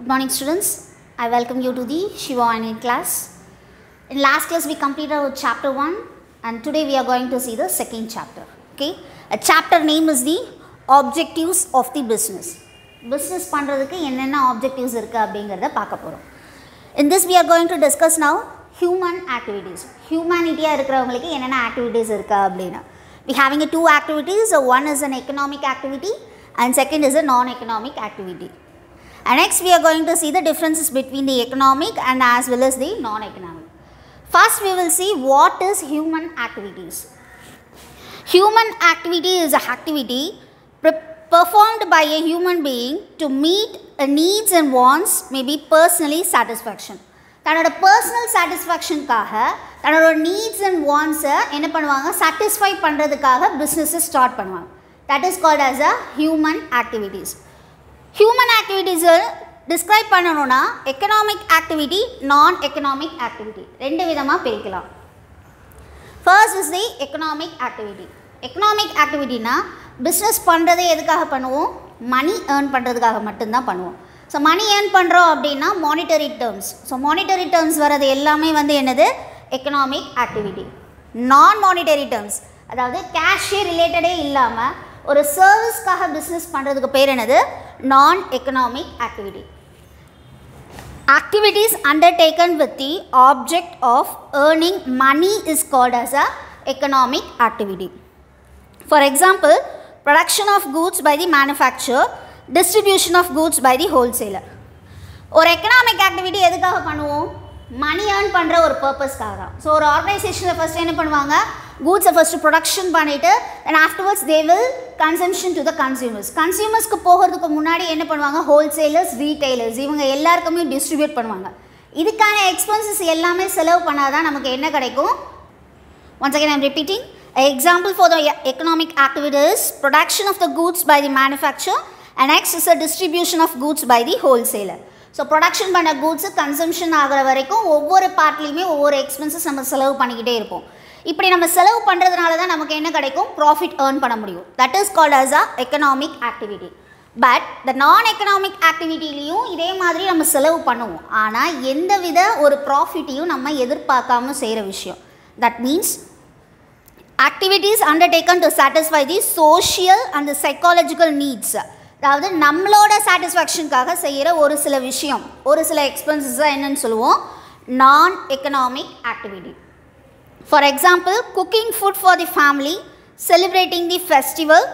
Good morning students, I welcome you to the Shiva Online class. In last class we completed our chapter 1 and today we are going to see the second chapter. Okay, a chapter name is the objectives of the business. Business பண்றதுக்கு என்னென்ன objectives இருக்கு அப்படிங்கறத பார்க்க போறோம். In this we are going to discuss now human activities. Humanity-ஆ இருக்கிறவங்களுக்கு என்னென்ன activities இருக்கு அப்படினா. We having two activities, one is an economic activity and second is a non-economic activity. And next we are going to see the differences between the economic and as well as the non-economic. First we will see what is human activities. Human activity is an activity performed by a human being to meet needs and wants, maybe personally satisfaction. தன்னோட personal சாட்டிஸ்ஃபேக்ஷனுக்காக தன்னோட needs and வாண்ட்ஸை என்ன பண்ணுவாங்க, satisfy பண்ணுறதுக்காக பிஸ்னஸை start பண்ணுவாங்க. That is called as a human activities. Human ஆக்டிவிட்டீஸை describe பண்ணணும்னா economic activity, non economic activity ரெண்டு விதமாக பிரிக்கலாம். First is the economic activity. Economic ஆக்டிவிட்டினா பிஸ்னஸ் பண்ணுறதே எதுக்காக பண்ணுவோம், மணி ஏர்ன் பண்ணுறதுக்காக மட்டும்தான் பண்ணுவோம். ஸோ மணி ஏர்ன் பண்ணுறோம் அப்படின்னா monetary terms. So monetary terms வர்றது எல்லாமே வந்து என்னது, எக்கனாமிக் ஆக்டிவிட்டி. நான் மானிட்டரி டேர்ம்ஸ், அதாவது கேஷே ரிலேட்டடே இல்லாமல் ஒரு சர்வீஸ்க்காக பிஸ்னஸ் பண்ணுறதுக்கு பேர் என்னது, non economic activity. Activities undertaken with the object of earning money is called as a economic activity. For example, production of goods by the manufacturer, distribution of goods by the wholesaler. ஒரு economic activity எதுக்காக பண்ணுவோம், money earn பண்ணுற ஒரு பர்பஸ்க்காக தான். So ஒரு ஆர்கனைசேஷனில் first என்ன பண்ணுவாங்க, கூட்ஸை ஃபஸ்ட்டு ப்ரொடக்ஷன் பண்ணிவிட்டு and afterwards they will consumption to the consumers. கன்சியூமர்ஸ்க்கு போகிறதுக்கு முன்னாடி என்ன பண்ணுவாங்க, ஹோல்சேலர்ஸ், ரீட்டைலர்ஸ் இவங்க எல்லாருக்குமே டிஸ்ட்ரிபியூட் பண்ணுவாங்க. இதுக்கான எக்ஸ்பென்சஸ் எல்லாமே செலவு பண்ணால் தான் நமக்கு என்ன கிடைக்கும். Once again I am repeating. Example for the economic activity is production of the goods by the manufacturer and next is a distribution of goods by the wholesaler. So production பண்ண goods consumption ஆகிற வரைக்கும் ஒவ்வொரு பார்ட்லேயுமே ஒவ்வொரு expenses நம்ம செலவு பண்ணிக்கிட்டே இருப்போம். இப்படி நம்ம செலவு பண்ணுறதுனால தான் நமக்கு என்ன கிடைக்கும், ப்ராஃபிட் ஏர்ன் பண்ண முடியும். That is called as a economic activity. But the நான் எக்கனாமிக் ஆக்டிவிட்டிலையும் இதே மாதிரி நம்ம செலவு பண்ணுவோம், ஆனால் எந்த வித ஒரு ப்ராஃபிட்டையும் நம்ம எதிர்பார்க்காம செய்கிற விஷயம். That means activities undertaken to satisfy the social and the psychological needs. அதாவது நம்மளோட சாட்டிஸ்ஃபேக்ஷனுக்காக செய்கிற ஒரு சில விஷயம், ஒரு சில எக்ஸ்பென்சஸ் தான் என்னன்னு சொல்லுவோம், non economic activity. For example, cooking food for the family, celebrating the festival,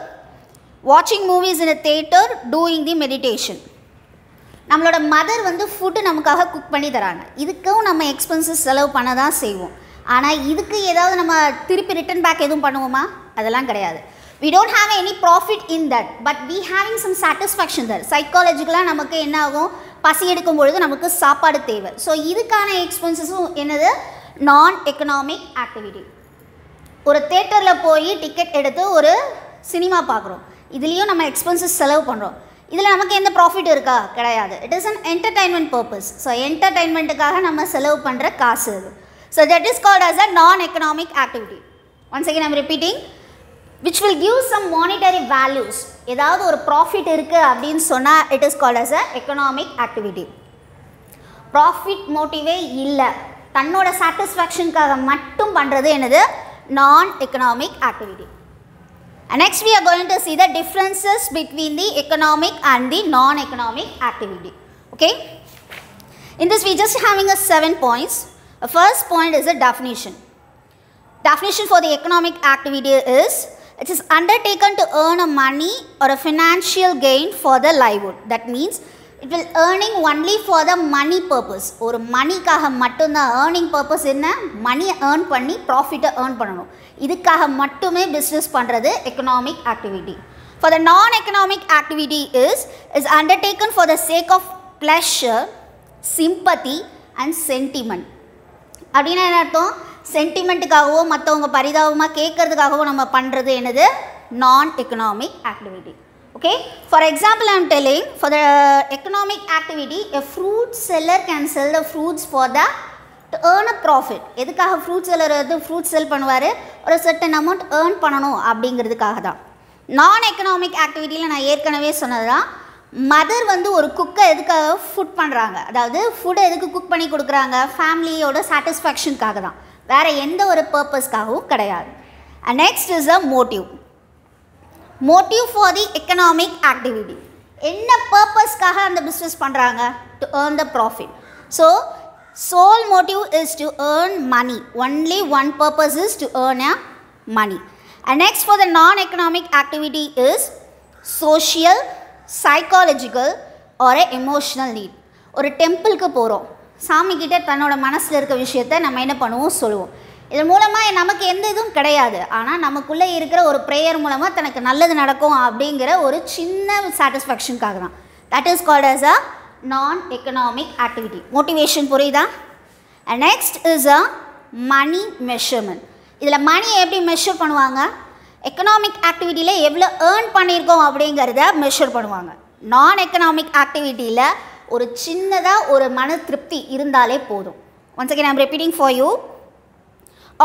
வாட்சிங் movies in a theatre, doing the meditation. நம்மளோட மதர் வந்து ஃபுட்டு நமக்காக குக் பண்ணி தராங்க, இதுக்கும் நம்ம எக்ஸ்பென்சஸ் செலவு பண்ண தான் செய்வோம். ஆனால் இதுக்கு ஏதாவது நம்ம திருப்பி ரிட்டன் பேக் எதுவும் பண்ணுவோமா, அதெல்லாம் கிடையாது. We don't have any profit in that, but we having some satisfaction there. சைக்காலஜிக்கலாக நமக்கு என்ன ஆகும், பசி எடுக்கும் பொழுது நமக்கு சாப்பாடு தேவை. ஸோ இதுக்கான எக்ஸ்பென்சஸும் என்னது, நான் எக்கனாமிக் ஆக்டிவிட்டி. ஒரு தேட்டரில் போய் டிக்கெட் எடுத்து ஒரு சினிமா பார்க்குறோம், இதுலேயும் நம்ம எக்ஸ்பென்சஸ் செலவு பண்ணுறோம். இதில் நமக்கு எந்த ப்ராஃபிட் இருக்கா, கிடையாது. It is an entertainment purpose. So என்டர்டைன்மெண்ட்டுக்காக நம்ம செலவு பண்ணுற காசு அது. So that is called as a non-economic activity. Once again I am repeating, which will give some monetary values. ஏதாவது ஒரு ப்ராஃபிட் இருக்குது அப்படின்னு சொன்னால் it is called as a economic activity. Profit மோட்டிவே இல்லை, தன்னோட சாட்டிஸ்ஃபேக்ஷனுக்காக மட்டும் பண்ணுறது என்னது, non economic activity. And next we are going to see the differences between the economic and the non-economic activity. Okay, in this we just having a 7 points. The first point is a definition. Definition for the economic activity is, it is undertaken to earn a money or a financial gain for the livelihood. That means it will earning only for the money purpose. ஒரு மணிக்காக மட்டும்தான் earning purpose என்ன, money earn பண்ணி ப்ராஃபிட்டை earn பண்ணணும், இதுக்காக மட்டுமே business பண்ணுறது economic activity. For the non-economic activity is undertaken for the sake of pleasure, sympathy and sentiment. அப்படின்னா என்ன அர்த்தம், சென்டிமெண்ட்டுக்காகவோ மற்றவங்க பரிதாபமாக கேட்கறதுக்காகவோ நம்ம பண்ணுறது என்னது, non economic activity. Okay, for example I am telling, for the economic activity a fruit seller can sell the fruits for the to earn a profit. எதுக்காக fruit seller வந்து ஃப்ரூட் செல் பண்ணுவார், ஒரு சர்டன் அமௌண்ட் ஏர்ன் பண்ணணும் அப்படிங்கிறதுக்காக தான். நான் economic ஆக்டிவிட்டியில் நான் ஏற்கனவே சொன்னது தான், மதர் வந்து ஒரு குக்கை எதுக்காக ஃபுட் பண்ணுறாங்க, அதாவது ஃபுட்டை எதுக்கு குக் பண்ணி கொடுக்குறாங்க, ஃபேமிலியோட சாட்டிஸ்ஃபேக்ஷனுக்காக தான், வேறு எந்த ஒரு பர்பஸ்க்காகவும் கிடையாது. And next is a motive. Motive for the economic activity. என்ன பர்பஸ்க்காக அந்த பிஸ்னஸ் பண்ணுறாங்க? To earn the profit. So sole motive is to earn money. Only one purpose is to earn a money. And next for the non-economic activity is social, psychological or a emotional need. ஒரு டெம்பிளுக்கு போகிறோம், சாமிக்கிட்ட தன்னோட மனசில் இருக்க விஷயத்தை நம்ம என்ன பண்ணுவோம், சொல்லுவோம். இதன் மூலமாக நமக்கு எந்த இதுவும் கிடையாது, ஆனால் நமக்குள்ளே இருக்கிற ஒரு ப்ரேயர் மூலமாக தனக்கு நல்லது நடக்கும் அப்படிங்கிற ஒரு சின்ன சாட்டிஸ்ஃபேக்ஷனுக்காக தான். That is called as a non-economic activity. Motivation புரியுதா? And next is a money measurement. இதில் மணியை எப்படி மெஷர் பண்ணுவாங்க? எக்கனாமிக் ஆக்டிவிட்டியில் எவ்வளோ ஏர்ன் பண்ணியிருக்கோம் அப்படிங்கிறத மெஷர் பண்ணுவாங்க. நான் எக்கனாமிக் ஆக்டிவிட்டியில் ஒரு சின்னதாக ஒரு மன திருப்தி இருந்தாலே போதும். Once again I am repeating for you.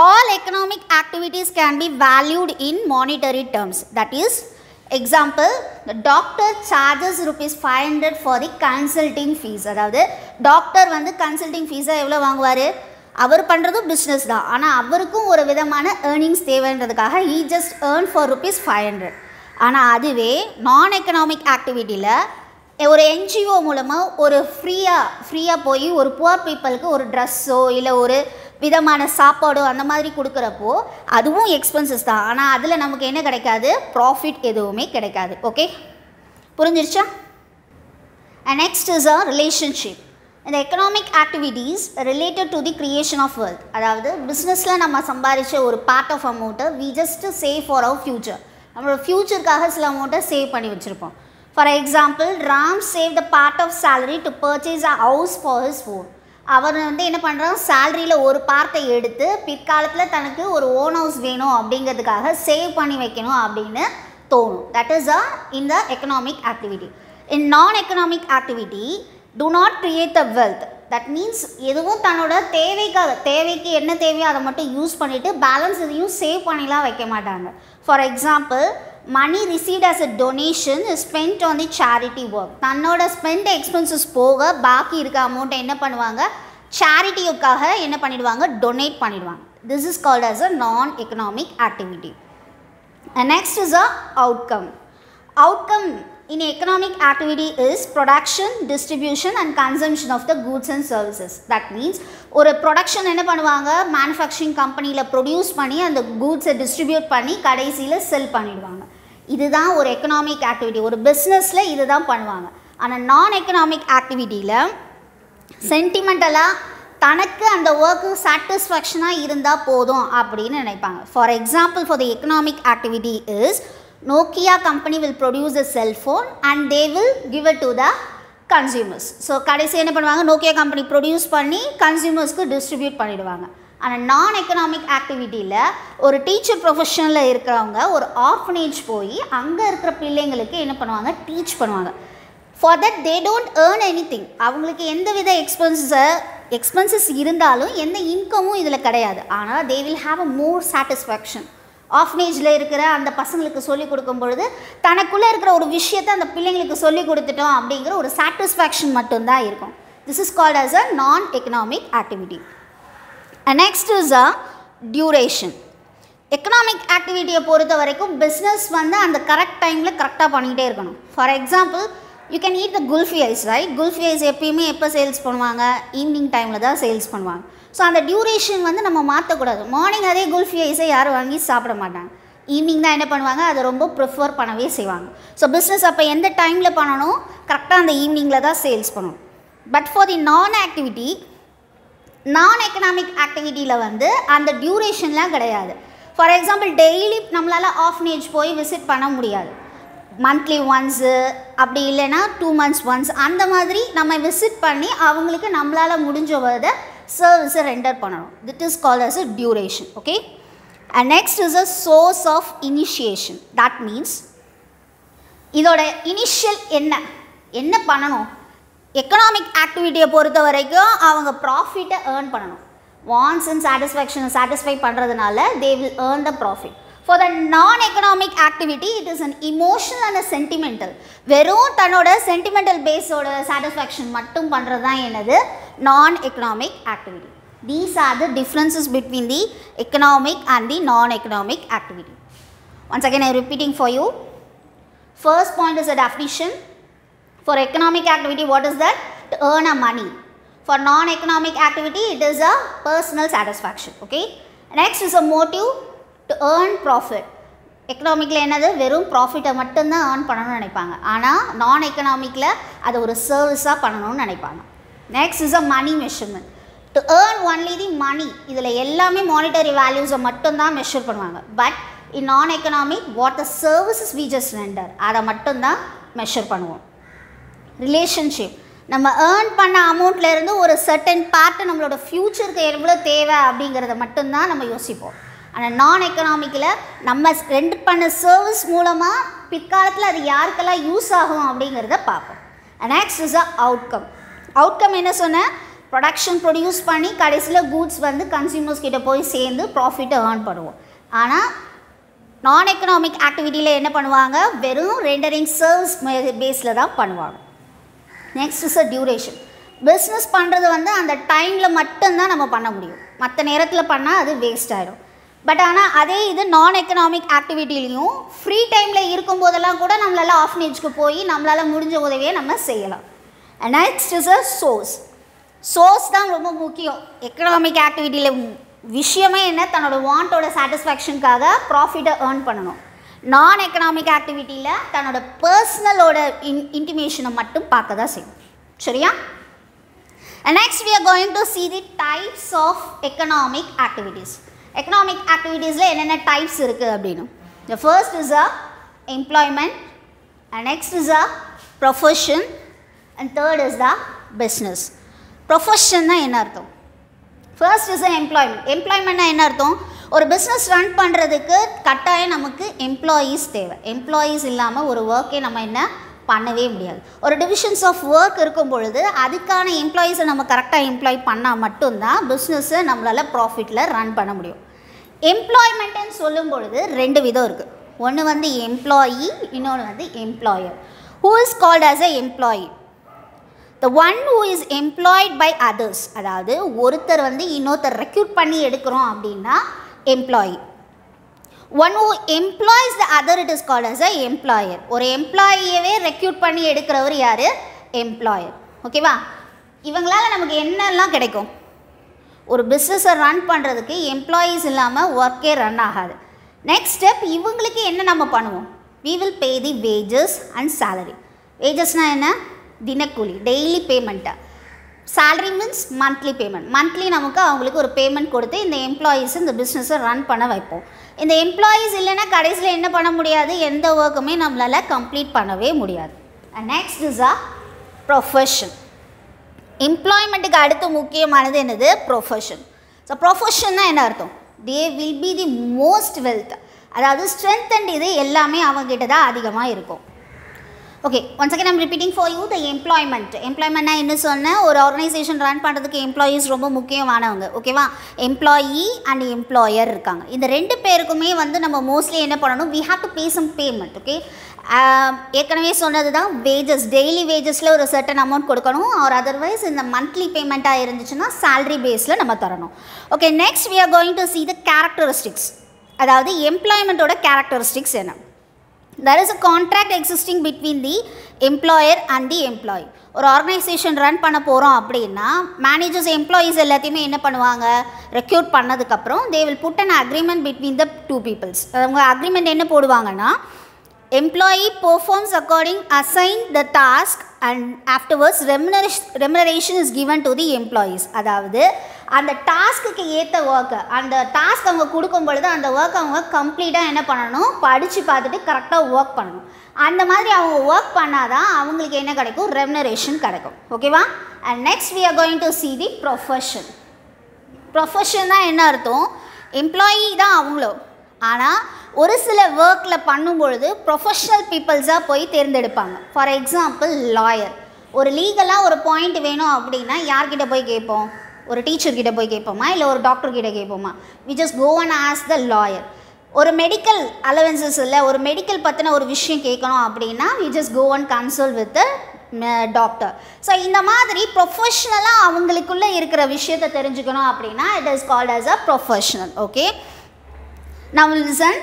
All economic activities can be valued in monetary terms. That is, example, the doctor charges rupees 500 for the consulting fees. அதாவது டாக்டர் வந்து கன்சல்டிங் ஃபீஸை எவ்வளோ வாங்குவார்? அவர் பண்ணுறதும் பிஸ்னஸ் தான், ஆனால் அவருக்கும் ஒரு விதமான earnings தேவைன்றதுக்காக he just earn for rupees 500. ஆனால் அதுவே நான் எக்கனாமிக் ஆக்டிவிட்டியில் ஒரு என்ஜிஓ மூலமாக ஒரு ஃப்ரீயாக போய் ஒரு புவர் பீப்புளுக்கு ஒரு ட்ரெஸ்ஸோ இல்லை ஒரு விதமான சாப்பாடோ அந்த மாதிரி கொடுக்குறப்போ அதுவும் எக்ஸ்பென்சஸ் தான், ஆனால் அதில் நமக்கு என்ன கிடைக்காது? ப்ராஃபிட் எதுவுமே கிடைக்காது. ஓகே, புரிஞ்சிருச்சா? And next is a relationship. இந்த economic activities related to the creation of wealth. அதாவது பிஸ்னஸில் நம்ம சம்பாதிச்ச ஒரு பார்ட் ஆஃப் அமௌண்ட்டை we just save for our future. நம்மளோட ஃப்யூச்சருக்காக சில அமௌண்ட்டை சேவ் பண்ணி வச்சுருப்போம். For example, Ram save the part of salary to purchase a house for his own. அவர் வந்து என்ன பண்ணுறான், சேலரியில் ஒரு பார்ட்டை எடுத்து பிற்காலத்தில் தனக்கு ஒரு ஓன் ஹவுஸ் வேணும் அப்படிங்கிறதுக்காக சேவ் பண்ணி வைக்கணும் அப்படின்னு தோணும். That is in the economic activity. In non economic activity do not create the wealth. That means எதுவும் தன்னோட தேவைக்கு என்ன தேவையோ அதை மட்டும் யூஸ் பண்ணிவிட்டு பேலன்ஸ் எதையும் சேவ் பண்ணிலாம் வைக்க மாட்டாங்க. For example, money received as a donation is spent on the charity work. தன்னோட ஸ்பெண்ட் எக்ஸ்பென்சஸ் போக பாக்கி இருக்க அமௌண்ட்டை என்ன பண்ணுவாங்க, சேரிட்டியுக்காக என்ன பண்ணிடுவாங்க, டொனேட் பண்ணிடுவாங்க. This is called as a non-economic activity. And next is a outcome. Outcome in economic activity is production, distribution and consumption of the goods and services. That means ஒரு ப்ரொடக்ஷன் என்ன பண்ணுவாங்க, மேனுஃபேக்சரிங் கம்பெனியில் produce பண்ணி அந்த கூட்ஸை distribute பண்ணி கடைசியில் செல் பண்ணிடுவாங்க. இதுதான் ஒரு எக்கனாமிக் ஆக்டிவிட்டி. ஒரு பிஸ்னஸில் இது தான் பண்ணுவாங்க. ஆனால் நான் எக்கனாமிக் ஆக்டிவிட்டியில் சென்டிமெண்டலாக தனக்கு அந்த ஒர்க்கு சாட்டிஸ்ஃபேக்ஷனாக இருந்தால் போதும் அப்படின்னு நினைப்பாங்க. For example, for the economic activity is Nokia company will produce a cell phone and they will give it to the consumers. So கடைசி என்ன பண்ணுவாங்க, நோக்கியா கம்பெனி ப்ரொடியூஸ் பண்ணி கன்சியூமர்ஸ்க்கு டிஸ்ட்ரிபியூட் பண்ணிவிடுவாங்க. ஆனால் நான் எக்கனாமிக் ஆக்டிவிட்டியில் ஒரு டீச்சர் ப்ரொஃபஷனில் இருக்கிறவங்க ஒரு ஆர்ஃபனேஜ் போய் அங்கே இருக்கிற பிள்ளைங்களுக்கு என்ன பண்ணுவாங்க, டீச் பண்ணுவாங்க. For that they don't earn anything. அவங்களுக்கு எந்த வித எக்ஸ்பென்சஸ் இருந்தாலும் எந்த இன்கமும் இதில் கிடையாது. ஆனால் they will have a more satisfaction. ஆஃப்னேஜில் இருக்கிற அந்த பசங்களுக்கு சொல்லிக் கொடுக்கும் பொழுது தனக்குள்ளே இருக்கிற ஒரு விஷயத்தை அந்த பிள்ளைங்களுக்கு சொல்லிக் கொடுத்துட்டோம் அப்படிங்கிற ஒரு சாட்டிஸ்ஃபேக்ஷன் மட்டும்தான் இருக்கும். This is called as a non economic activity. And next is a duration. Economic ஆக்டிவிட்டியை பொறுத்த வரைக்கும் பிஸ்னஸ் வந்து அந்த கரெக்ட் டைமில் கரெக்டாக பண்ணிகிட்டே இருக்கணும். For example, you can eat the kulfi ice, right? Kulfi ice எப்பயுமே எப்போ சேல்ஸ் பண்ணுவாங்க, ஈவினிங் டைமில் தான் சேல்ஸ் பண்ணுவாங்க. ஸோ அந்த டியூரேஷன் வந்து நம்ம மாற்றக்கூடாது. மார்னிங் அதே குல்ஃபி ஐஸை யாரும் வாங்கி சாப்பிட மாட்டாங்க. ஈவினிங் தான் என்ன பண்ணுவாங்க, அதை ரொம்ப ப்ரிஃபர் பண்ணவே செய்வாங்க. ஸோ பிஸ்னஸ் அப்போ எந்த டைமில் பண்ணணும், கரெக்டாக அந்த ஈவினிங்கில் தான் சேல்ஸ் பண்ணணும். பட் ஃபார் தி நான் எக்கனாமிக் ஆக்டிவிட்டியில் வந்து அந்த டியூரேஷன்லாம் கிடையாது. ஃபார் எக்ஸாம்பிள், டெய்லி நம்மளால் ஆஃப்னேஜ் போய் விசிட் பண்ண முடியாது. மந்த்லி ஒன்ஸு, அப்படி இல்லைன்னா 2 months ஒன்ஸ், அந்த மாதிரி நம்ம விசிட் பண்ணி அவங்களுக்கு நம்மளால் முடிஞ்ச வரதை சர்வீஸை ரெண்டர் பண்ணணும். That is called as a duration. Okay. And next is a source of initiation. That means இதோட இனிஷியல் என்ன பண்ணணும். எக்கனாமிக் ஆக்டிவிட்டியை பொறுத்த வரைக்கும் அவங்க ப்ராஃபிட்டை ஏர்ன் பண்ணணும். வான்ஸ் அண்ட் சாட்டிஸ்ஃபேக்ஷனை சாட்டிஸ்ஃபை பண்ணுறதுனால they will earn the profit. For the non-economic activity, it is an emotional and a sentimental. வெறும் தன்னோட sentimental base ஓட satisfaction மட்டும் பண்றது தான் என்னது non-economic activity. These are the differences between the economic and the non-economic activity. Once again, I am repeating for you. First point is a definition. For economic activity, what is that? To earn a money. For non-economic activity, it is a personal satisfaction. Okay. Next is a motive to earn profit. எக்கனாமிக்கில் என்னது வெறும் ப்ராஃபிட்டை மட்டும்தான் earn பண்ணணும்னு நினைப்பாங்க. ஆனால் நான் எக்கனாமிக்கில் அதை ஒரு சர்வீஸாக பண்ணணும்னு நினைப்பாங்க. Next is a money measurement. To earn only the money. இதில் எல்லாமே மானிட்டரி வேல்யூஸை மட்டும்தான் மெஷர் பண்ணுவாங்க. But in non economic what the services we just render அதை மட்டும்தான் மெஷர் பண்ணுவோம். ரிலேஷன்ஷிப். நம்ம ஏர்ன் பண்ண அமௌண்ட்லேருந்து ஒரு சர்டன் பார்ட்டு நம்மளோட ஃப்யூச்சருக்கு எவ்வளோ தேவை அப்படிங்கிறத மட்டும்தான் நம்ம யோசிப்போம். ஆனால் நான் எக்கனாமிக்கில் நம்ம ரெண்ட் பண்ண சர்வீஸ் மூலமாக பிற்காலத்தில் அது யாருக்கெல்லாம் யூஸ் ஆகும் அப்படிங்கிறத பார்ப்போம். Next is a outcome. Outcome என்ன சொன்னேன்? ப்ரொடக்ஷன் ப்ரொடியூஸ் பண்ணி கடைசியில் கூட்ஸ் வந்து கன்சியூமர்ஸ் கிட்ட போய் சேர்ந்து ப்ராஃபிட்டை ஏர்ன் பண்ணுவோம். ஆனால் நான் எக்கனாமிக் ஆக்டிவிட்டியில் என்ன பண்ணுவாங்க? வெறும் ரெண்டரிங் சர்வீஸ் பேஸில் தான் பண்ணுவாங்க. Next is a duration. Business பண்ணுறது வந்து அந்த டைமில் மட்டும்தான் நம்ம பண்ண முடியும். மற்ற நேரத்தில் பண்ணால் அது வேஸ்ட் ஆகிடும். பட் ஆனால் அதே இது நான் எக்கனாமிக் ஆக்டிவிட்டிலையும் ஃப்ரீ டைமில் இருக்கும்போதெல்லாம் கூட நம்மளால் ஆஃப்னேஜ்க்கு போய் நம்மளால் முடிஞ்ச உதவியை நம்ம செய்யலாம். Next is a source. Source தான் ரொம்ப முக்கியம். எக்கனாமிக் ஆக்டிவிட்டியில் விஷயமே என்ன? தன்னோட வாண்டோட சாட்டிஸ்ஃபேக்ஷனுக்காக ப்ராஃபிட்டை ஏர்ன் பண்ணணும். நான் எக்கனாமிக் ஆக்டிவிட்டியில் தன்னோட பர்சனலோட இன்டிமேஷனை மட்டும் பார்க்க தான் செய்யும். சரியா? Next we are going to see the types of economic activities. Economic ஆக்டிவிட்டீஸில் என்னென்ன டைப்ஸ் இருக்குது அப்படின்னு. The first is a employment, and next is a profession, and third is the business. ப்ரொஃபஷன்னா என்ன அர்த்தம்? First is employment. எம்ப்ளாய்மெண்ட்னா என்ன அர்த்தம்? ஒரு பிஸ்னஸ் ரன் பண்ணுறதுக்கு கட்டாயம் நமக்கு எம்ப்ளாயீஸ் தேவை. எம்ப்ளாயீஸ் இல்லாமல் ஒரு ஒர்க்கே நம்ம என்ன பண்ணவே முடியாது. ஒரு டிவிஷன்ஸ் ஆஃப் ஒர்க் இருக்கும் பொழுது அதுக்கான எம்ப்ளாயீஸை நம்ம கரெக்டாக எம்ப்ளாய் பண்ணால் மட்டும்தான் பிஸ்னஸை நம்மளால் ப்ராஃபிட்டில் ரன் பண்ண முடியும். எம்ப்ளாய்மெண்ட்டுன்னு சொல்லும் பொழுது ரெண்டு விதம் இருக்குது. ஒன்று வந்து எம்ப்ளாயி, இன்னொன்று வந்து employer. Who is called as a employee? The one who is employed by others. அதாவது ஒருத்தர் வந்து இன்னொருத்தர் ரெக்ரூட் பண்ணி எடுக்கிறோம் அப்படின்னா employee. One who employs the other, it is called as a employer. ஒரு எம்ப்ளாயியவே ரெக்ரூட் பண்ணி எடுக்கிறவர் யார்? எம்ப்ளாயர். ஓகேவா? இவங்களால் நமக்கு என்னெல்லாம் கிடைக்கும்? ஒரு பிஸ்னஸை ரன் பண்ணுறதுக்கு எம்ப்ளாயீஸ் இல்லாமல் ஒர்க்கே ரன் ஆகாது. நெக்ஸ்ட் ஸ்டெப், இவங்களுக்கு என்ன நம்ம பண்ணுவோம்? we will pay the wages and salary. வேஜஸ்னால் என்ன? தினக்கூலி, daily payment. Salary means monthly payment. Monthly நமக்கு அவங்களுக்கு ஒரு பேமெண்ட் கொடுத்து இந்த எம்ப்ளாயீஸ் இந்த பிஸ்னஸை ரன் பண்ண வைப்போம். இந்த எம்ப்ளாயீஸ் இல்லைன்னா கடைசியில் என்ன பண்ண முடியாது? எந்த ஒர்க்குமே நம்மளால் கம்ப்ளீட் பண்ணவே முடியாது. Next is a profession. எம்ப்ளாய்மெண்ட்டுக்கு அடுத்து முக்கியமானது என்னது? ப்ரொஃபஷன். ஸோ ப்ரொஃபஷன்னா என்ன அர்த்தம்? They will be the most wealth. அதாவது ஸ்ட்ரென்த் அண்ட் இது எல்லாமே அவங்ககிட்ட தான் அதிகமாக இருக்கும். Okay, once again I'm repeating for you the employment. எம்ப்ளாய்மெண்ட்னா என்ன சொன்னேன்? ஒரு ஆர்கனைசேஷன் ரன் பண்ணுறதுக்கு எம்ப்ளாயீஸ் ரொம்ப முக்கியமானவங்க. ஓகேவா? எம்ப்ளாயி அண்ட் எம்ப்ளாயர் இருக்காங்க. இந்த ரெண்டு பேருக்குமே வந்து நம்ம மோஸ்ட்லி என்ன பண்ணணும்? We have to pay some payment. Okay, ஏற்கனவே சொன்னது தான் வேஜஸ். டெய்லி வேஜஸில் ஒரு சர்டன் அமௌண்ட் கொடுக்கணும். ஆர் அதர்வைஸ் இந்த மந்த்லி பேமெண்ட்டாக இருந்துச்சுன்னா சேலரி பேஸில் நம்ம தரணும். Okay, next we are going to see the characteristics. அதாவது எம்ப்ளாய்மெண்ட்டோட கேரக்டரிஸ்டிக்ஸ் என்ன? There is a contract existing between the employer and the employee. ஒரு ஆர்கனைசேஷன் ரன் பண்ண போகிறோம் அப்படின்னா மேனேஜர்ஸ் எம்ப்ளாயீஸ் எல்லாத்தையுமே என்ன பண்ணுவாங்க? ரெக்ரூட் பண்ணதுக்கப்புறம் they will put an agreement between the two peoples. அவங்க அக்ரிமெண்ட் என்ன போடுவாங்கன்னா, employee performs according assigned the task and afterwards remuneration is given to the employees. அதாவது அந்த டாஸ்க்கு ஏற்ற ஒர்க்கு, அந்த டாஸ்க் அவங்க கொடுக்கும் பொழுது அந்த ஒர்க் அவங்க கம்ப்ளீட்டாக என்ன பண்ணணும்? படித்து பார்த்துட்டு கரெக்டாக ஒர்க் பண்ணணும். அந்த மாதிரி அவங்க ஒர்க் பண்ணாதான் அவங்களுக்கு என்ன கிடைக்கும்? ரெமுனரேஷன் கிடைக்கும். ஓகேவா? And next we are going to see the profession. Profession தான் என்ன அர்த்தம்? எம்ப்ளாயி தான் அவங்களும். ஆனால் ஒரு சில ஒர்க்கில் பண்ணும்பொழுது ப்ரொஃபஷ்னல் பீப்புள்ஸாக போய் தேர்ந்தெடுப்பாங்க. For example lawyer. ஒரு லீகலாக ஒரு பாயிண்ட் வேணும் அப்படின்னா யார்கிட்ட போய் கேட்போம்? ஒரு டீச்சர்கிட்ட போய் கேட்போமா? இல்லை ஒரு டாக்டர்கிட்ட கேட்போமா? we just go and ask the lawyer. ஒரு மெடிக்கல் அலவன்சஸ் இல்லை, ஒரு மெடிக்கல் பற்றின ஒரு விஷயம் கேட்கணும் அப்படின்னா we just go and consult with the doctor. So இந்த மாதிரி ப்ரொஃபஷ்னலாக அவங்களுக்குள்ளே இருக்கிற விஷயத்தை தெரிஞ்சுக்கணும் அப்படின்னா it is called as a professional. Okay, now listen.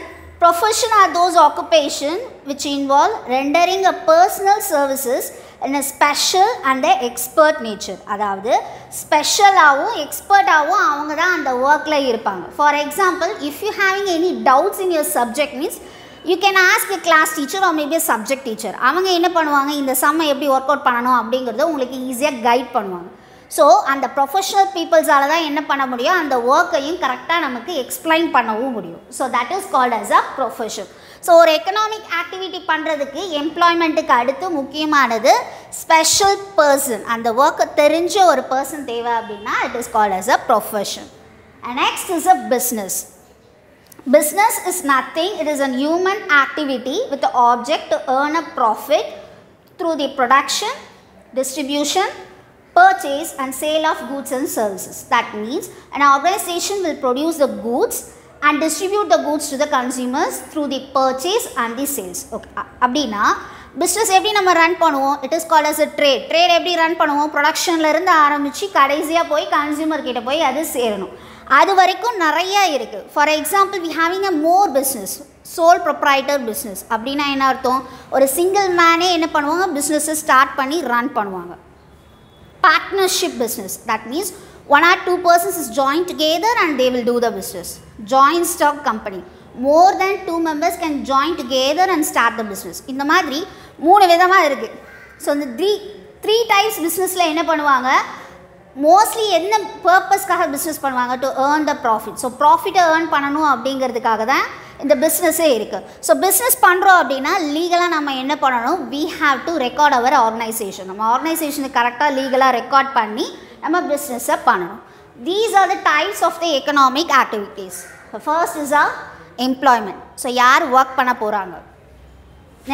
Profession are those occupations which involve rendering a personal services in a special and a expert nature. அதாவது ஸ்பெஷலாகவும் எக்ஸ்பர்ட்டாகவும் அவங்க தான் அந்த ஒர்க்கில் இருப்பாங்க. For example, if you having any doubts in your subject means you can ask a class teacher or maybe subject teacher. அவங்க என்ன பண்ணுவாங்க, இந்த சம்மை எப்படி ஒர்க் அவுட் பண்ணணும் அப்படிங்கிறத உங்களுக்கு ஈஸியாக கைட் பண்ணுவாங்க. ஸோ அந்த ப்ரொஃபஷனல் பீப்புள்ஸால் தான் என்ன பண்ண முடியும், அந்த ஒர்க்கையும் கரெக்டாக நமக்கு எக்ஸ்பிளைன் பண்ணவும் முடியும். So that is called as a profession. So ஒரு எக்கனாமிக் ஆக்டிவிட்டி பண்ணுறதுக்கு எம்ப்ளாய்மெண்ட்டுக்கு அடுத்து முக்கியமானது ஸ்பெஷல் பர்சன். அந்த ஒர்க்கை தெரிஞ்ச ஒரு பர்சன் தேவை அப்படின்னா it is called as a profession. And next is a business. Business is nothing, it is a human activity with the object to earn a profit through the production, distribution, purchase and sale of goods and services. That means an organization will produce the goods and distribute the goods to the consumers through the purchase and the sales. Okay, அப்படினா business எப்படி நம்ம run பண்ணுவோம், it is called as a trade. Trade எப்படி run பண்ணுவோம், ப்ரொடக்ஷன்ல இருந்து ஆரம்பிச்சு கடைசியா போய் கன்சியூமர் கிட்ட போய் அது சேரணும். அது வரைக்கும் நிறைய இருக்குது. For example, we having a more business, sole proprietor business. அப்படின்னா என்ன அர்த்தம், ஒரு சிங்கிள் மேனே என்ன பண்ணுவாங்க, பிஸ்னஸை ஸ்டார்ட் பண்ணி ரன் பண்ணுவாங்க. Partnership business, that means 1 or 2 persons is joined together and they will do the business. Joint stock company, more than 2 members can join together and start the business. இந்த மாதிரி 3 விதமாக இருக்குது. ஸோ இந்த three types பிஸ்னஸில் என்ன பண்ணுவாங்க, mostly என்ன பர்பஸ்க்காக பிஸ்னஸ் பண்ணுவாங்க, to earn the profit. So ப்ராஃபிட்டை ஏர்ன் பண்ணணும் அப்படிங்கிறதுக்காக தான் இந்த பிஸ்னஸே இருக்குது. ஸோ பிஸ்னஸ் பண்ணுறோம் அப்படின்னா லீகலாக நம்ம என்ன பண்ணணும், we have to record our organisation. நம்ம ஆர்கனைசேஷனுக்கு கரெக்டாக லீகலாக ரெக்கார்ட் பண்ணி நம்ம பிஸ்னஸை பண்ணணும். These are the types of the economic activities. First is a employment. So யார் ஒர்க் பண்ண போகிறாங்க.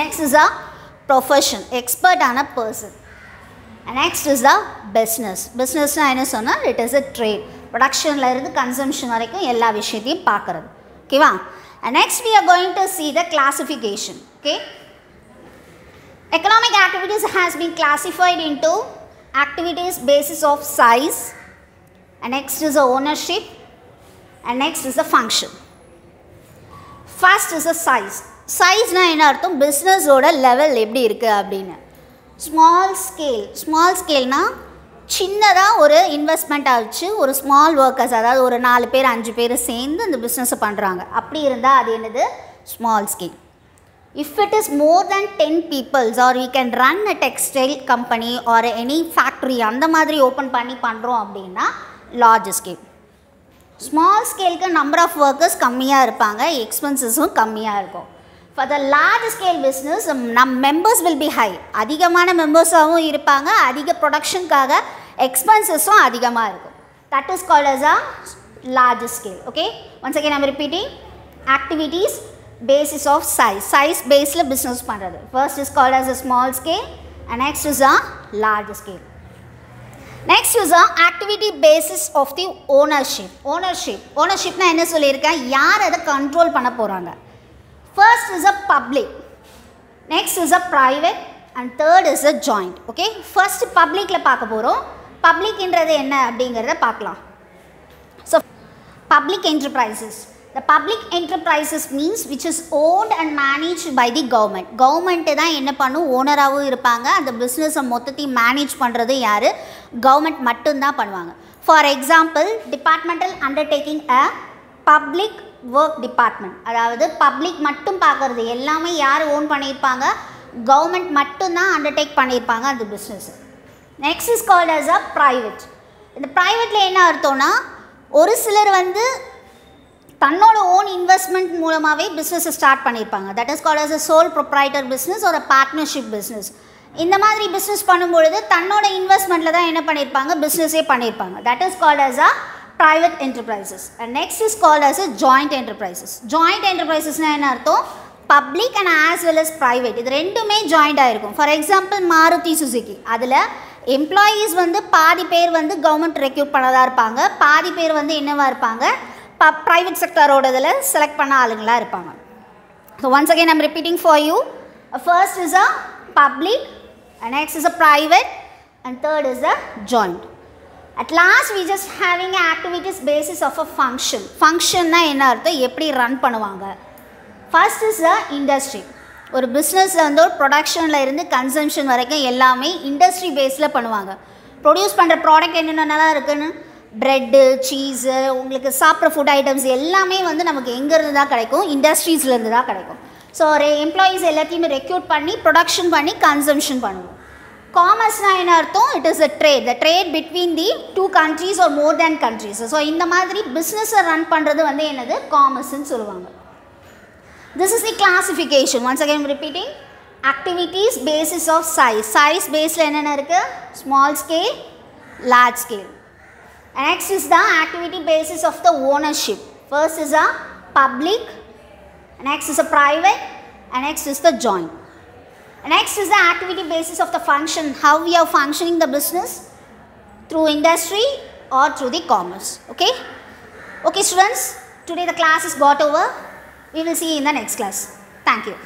நெக்ஸ்ட் இஸ் அ ப்ரொஃபஷன், எக்ஸ்பர்ட்டான person. And next is the business. Business na enna sonna, it is a trade. Production la irundhu consumption varaikkum ella vishayathaiyum paakkuradhu. Okay va? And next we are going to see the classification. Okay, economic activities has been classified into activities basis of size, and next is the ownership, and next is the function. First is the size. Size na enna artham, business oda level eppadi irukku அப்படினு. Small scale. Small ஸ்கேல்னால் சின்னதாக ஒரு investment ஆச்சு, ஒரு small workers, அதாவது ஒரு 4 பேர் 5 பேர் சேர்ந்து இந்த பிஸ்னஸை பண்ணுறாங்க. அப்படி இருந்தால் அது என்னது, small scale. If it is more than 10 peoples or we can run a textile company or any factory அந்த மாதிரி ஓப்பன் பண்ணி பண்ணுறோம் அப்படின்னா லார்ஜ் ஸ்கேல். ஸ்மால் ஸ்கேலுக்கு நம்பர் ஆஃப் ஒர்க்கர்ஸ் கம்மியாக இருப்பாங்க, எக்ஸ்பென்சஸும் கம்மியாக இருக்கும். For the large scale business, members will be high. அதிகமான மெம்பர்ஸாகவும் இருப்பாங்க, அதிக ப்ரொடக்ஷனுக்காக எக்ஸ்பென்சஸும் அதிகமாக இருக்கும். That is called as a large scale. Okay, once again I am repeating, activities basis of size. Size baseல business பண்ணுறது. First is called as a small scale and next is a large scale. Next is a activity basis of the ownership. Ownershipனா என்ன சொல்லியிருக்கேன், யார் அதை control பண்ண போகிறாங்க. First is a public, next is a private and third is a joint. Okay, first publicல பார்க்க போகிறோம். பப்ளிக்ன்றது என்ன அப்படிங்கிறத பார்க்கலாம். So public enterprises. The public enterprises means which is owned and managed by the government. Government தான் என்ன பண்ணும், ஓனராகவும் இருப்பாங்க. அந்த பிஸ்னஸை மொத்தத்தையும் மேனேஜ் பண்ணுறது யார், கவர்மெண்ட் மட்டும்தான் பண்ணுவாங்க. For example, departmental undertaking a public work department, அதாவது பப்ளிக் மட்டும் பார்க்குறது எல்லாமே யார் ஓன் பண்ணியிருப்பாங்க, கவர்மெண்ட் மட்டும்தான் அண்டர்டேக் பண்ணியிருப்பாங்க அந்த business. Next is called as a private. இந்த ப்ரைவேட்டில் என்ன அர்த்தம்னா, ஒரு சிலர் வந்து தன்னோட ஓன் இன்வெஸ்ட்மெண்ட் மூலமாகவே பிஸ்னஸை ஸ்டார்ட் பண்ணியிருப்பாங்க. That is called as a sole proprietor business ஒரு பார்ட்னர்ஷிப் பிஸ்னஸ். இந்த மாதிரி பிஸ்னஸ் பண்ணும்பொழுது தன்னோட இன்வெஸ்ட்மெண்ட்டில் தான் என்ன பண்ணியிருப்பாங்க, பிஸ்னஸே பண்ணியிருப்பாங்க. That is called as a private enterprises. And next is called as a joint enterprises. Joint enterprises na enna artham, public and as well as private, இது ரெண்டுமே joint ஆயிருக்கும். For example, Maruti Suzuki, அதில் employees வந்து பாதி பேர் வந்து government recruit பண்ணதாக இருப்பாங்க, பாதி பேர் வந்து என்னவாக இருப்பாங்க, private sector ஓடதுல select பண்ண ஆளுங்களா இருப்பாங்க. So once again I am repeating for you. First is a public, and next is a private, and third is a joint. At last we just having a activities basis of a function. Function na enna artham eppadi run பண்ணுவாங்க. First is the industry. ஒரு business வந்து productionல இருந்து consumption வரைக்கும் எல்லாமே industry baseல பண்ணுவாங்க. Produce பண்ற product என்னென்னலாம் இருக்குன்னு bread, cheese, உங்களுக்கு சாப்பிட்ற ஃபுட் ஐட்டம்ஸ் எல்லாமே வந்து நமக்கு எங்கேருந்து தான் கிடைக்கும், இண்டஸ்ட்ரீஸ்லேருந்து தான் கிடைக்கும். ஸோ ஒரு எம்ப்ளாயீஸ் எல்லாத்தையுமே ரெக்ரூட் பண்ணி ப்ரொடக்ஷன் பண்ணி கன்சம்ஷன் பண்ணுவோம். காமர்ஸ்னால் என்ன அர்த்தம்? It is a trade, the trade between the 2 countries or more than countries. So இந்த மாதிரி பிஸ்னஸை ரன் பண்ணுறது வந்து என்னது, காமர்ஸ்ன்னு சொல்லுவாங்க. This is the classification. Once again repeating. Activities basis of size. Size பேஸில் என்னென்ன இருக்குது? Small scale, large scale. Next is the activity basis of the ownership. First is a public, next is a private, and next is the joint. Next is the activity basis of the function, how we are functioning the business through industry or through the commerce. Okay? Okay students, today the class is got over. We will see you in the next class. Thank you.